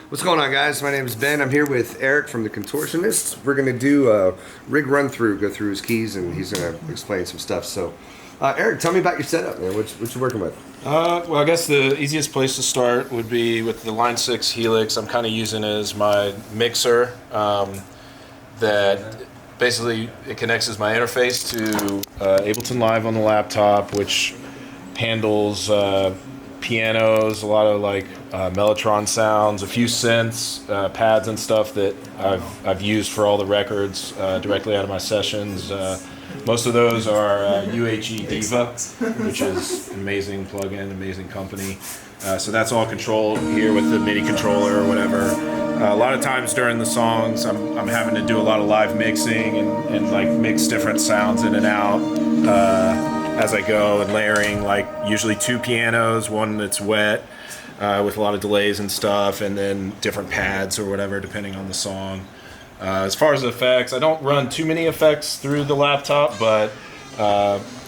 What's going on, guys? My name is Ben. I'm here with Eric from the Contortionist. We're going to do a rig run through, go through his keys, and he's going to explain some stuff. So, Eric, tell me about your setup, man. What you working with? Well, I guess the easiest place to start would be with the Line 6 Helix. I'm kind of using it as my mixer. That basically it connects as my interface to Ableton Live on the laptop, which handles pianos, a lot of Mellotron sounds, a few synths, pads and stuff that I've used for all the records directly out of my sessions. Most of those are UHE Diva, which is an amazing plugin, amazing company. So that's all controlled here with the MIDI controller or whatever. A lot of times during the songs, I'm having to do a lot of live mixing and like mix different sounds in and out as I go, and layering like usually two pianos, one that's wet with a lot of delays and stuff, and then different pads or whatever depending on the song. As far as effects, I don't run too many effects through the laptop, but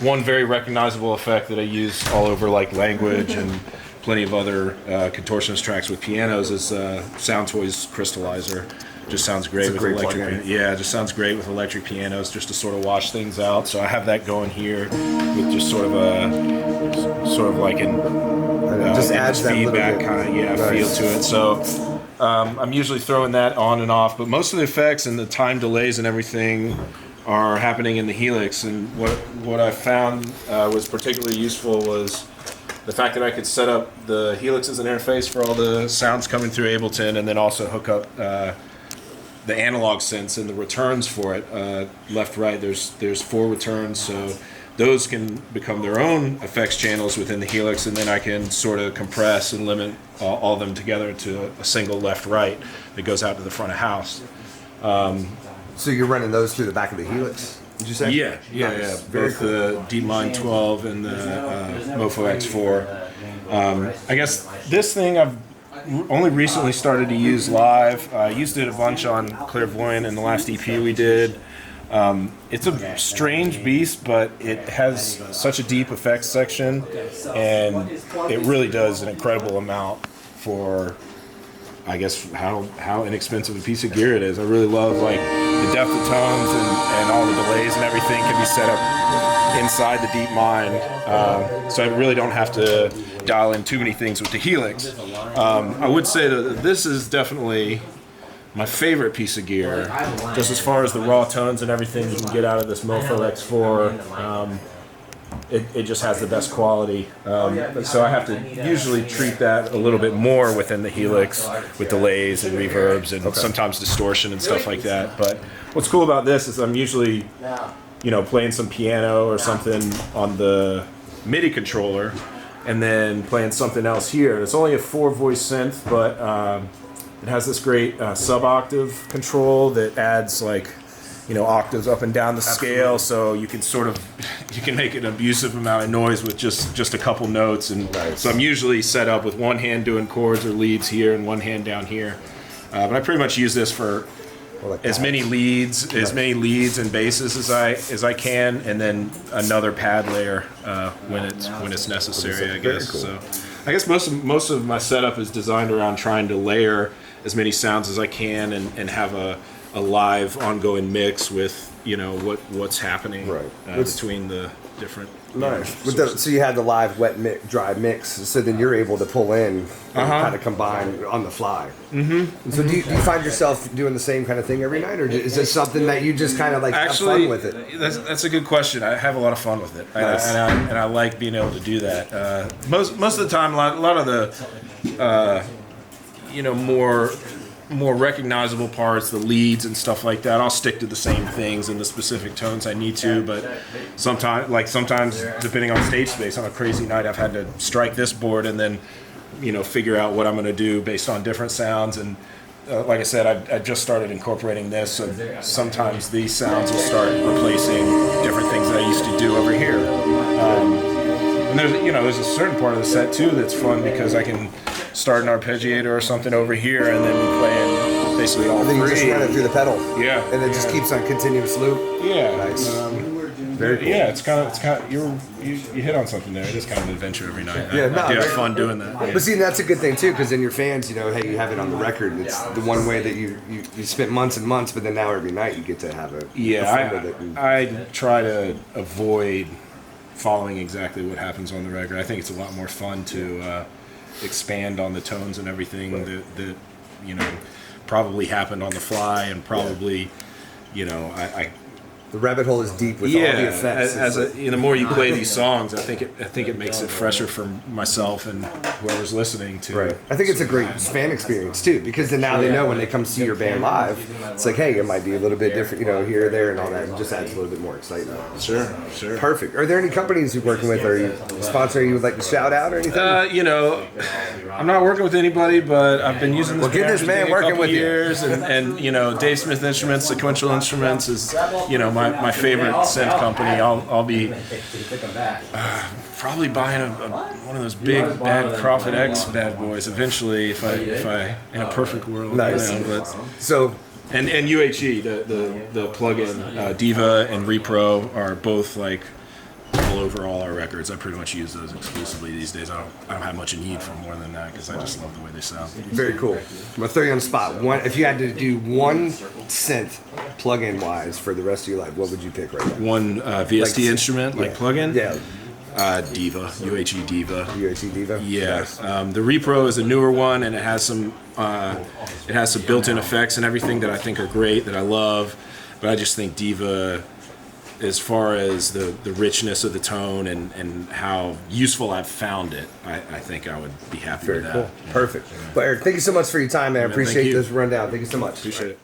one very recognizable effect that I use all over like Language and plenty of other Contortionist tracks with pianos is Soundtoys Crystallizer. Just sounds great with electric. Yeah, just sounds great with electric pianos, just to sort of wash things out. So I have that going here with just sort of like an just adds that feedback kind of feel to it. So I'm usually throwing that on and off, but most of the effects and the time delays and everything are happening in the Helix. And what I found was particularly useful was the fact that I could set up the Helix as an interface for all the sounds coming through Ableton, and then also hook up the analog synths and the returns for it. Left, right, there's 4 returns, so those can become their own effects channels within the Helix, and then I can sort of compress and limit all of them together to a single left, right that goes out to the front of house. So you're running those through the back of the Helix, did you say? Yeah. Very Both cool. the DeepMind 12 and the Mofo X4. I guess this thing I've only recently started to use live. I used it a bunch on Clairvoyant in the last EP we did. It's a strange beast, but it has such a deep effects section, and it really does an incredible amount for, I guess, how inexpensive a piece of gear it is. I really love like the depth of tones and all the delays and everything can be set up inside the DeepMind, so I really don't have to dial in too many things with the Helix. I would say that this is definitely my favorite piece of gear, just as far as the raw tones and everything you can get out of this Mofo X4. It just has the best quality, so I have to usually treat that a little bit more within the Helix with delays and reverbs and sometimes distortion and stuff like that. But what's cool about this is I'm usually, playing some piano or something on the MIDI controller, and then playing something else here. It's only a 4-voice synth, but it has this great sub-octave control that adds octaves up and down the scale, so you can make an abusive amount of noise with just a couple notes. And so I'm usually set up with one hand doing chords or leads here and one hand down here. But I pretty much use this for as many leads and basses as I can, and then another pad layer when it's necessary, I guess. Cool. So I guess most of my setup is designed around trying to layer as many sounds as I can and have a live ongoing mix with what's happening between the different so you had the live wet dry mix, so then you're able to pull in and kind of combine on the fly. And so do you find yourself doing the same kind of thing every night, or is it something that you just kind of have fun with it? That's a good question. I have a lot of fun with it. Nice. and I like being able to do that. Most of the time, a lot of the more recognizable parts, the leads and stuff like that, I'll stick to the same things and the specific tones I need to. But sometimes depending on stage space, on a crazy night, I've had to strike this board and then figure out what I'm going to do based on different sounds. And like I said, I just started incorporating this, so sometimes these sounds will start replacing different things that I used to do over here. And there's a certain part of the set too that's fun, because I can start an arpeggiator or something over here and then be playing basically all three. And then you just run it through the pedal. Yeah. And it just keeps on continuous loop. Yeah. Nice. Very cool. Yeah, it's kind of you hit on something there. It is kind of an adventure every night. Yeah, I do have fun doing that. But see, that's a good thing too, because then your fans, you know, hey, you have it on the record. And it's the one way that you spent months and months, but then now every night you get to have it. I try to avoid following exactly what happens on the record. I think it's a lot more fun to expand on the tones and everything that you know probably happened on the fly, and probably, you know, the rabbit hole is deep with all the effects. The more you play these songs, I think it makes it fresher for myself and whoever's listening to. Right. I think it's a great fan experience too, because then now they know when they come see your band live, it's like, hey, it might be a little bit different, you know, here, there, and all that. It just adds a little bit more excitement. Sure. Perfect. Are there any companies you're working with, or you sponsoring you would like to shout out or anything? You know, I'm not working with anybody, but I've been using this get this man working with years, and you know, Dave Smith Instruments, Sequential Instruments is, you know, my favorite synth company. I'll be probably buying one of those big bad Prophet X bad boys eventually, if I in a perfect world. Nice. You know, So. And UHE, the plugin, Diva and Repro are both like all over all our records. I pretty much use those exclusively these days. I don't have much need for more than that, because I just love the way they sound. Very cool. I'm gonna throw you on the spot. If you had to do one synth plug-in wise for the rest of your life, what would you pick right now? One VST instrument, like plug-in? Yeah. Diva, UHE Diva. UHE Diva? Yeah. Nice. The Repro is a newer one, and it has some built-in effects and everything that I think are great, that I love. But I just think Diva, as far as the richness of the tone and how useful I've found it, I think I would be happy with that. Very cool. Perfect. Well, Eric, thank you so much for your time, man. I appreciate you. this rundown. Thank you so much. Appreciate it.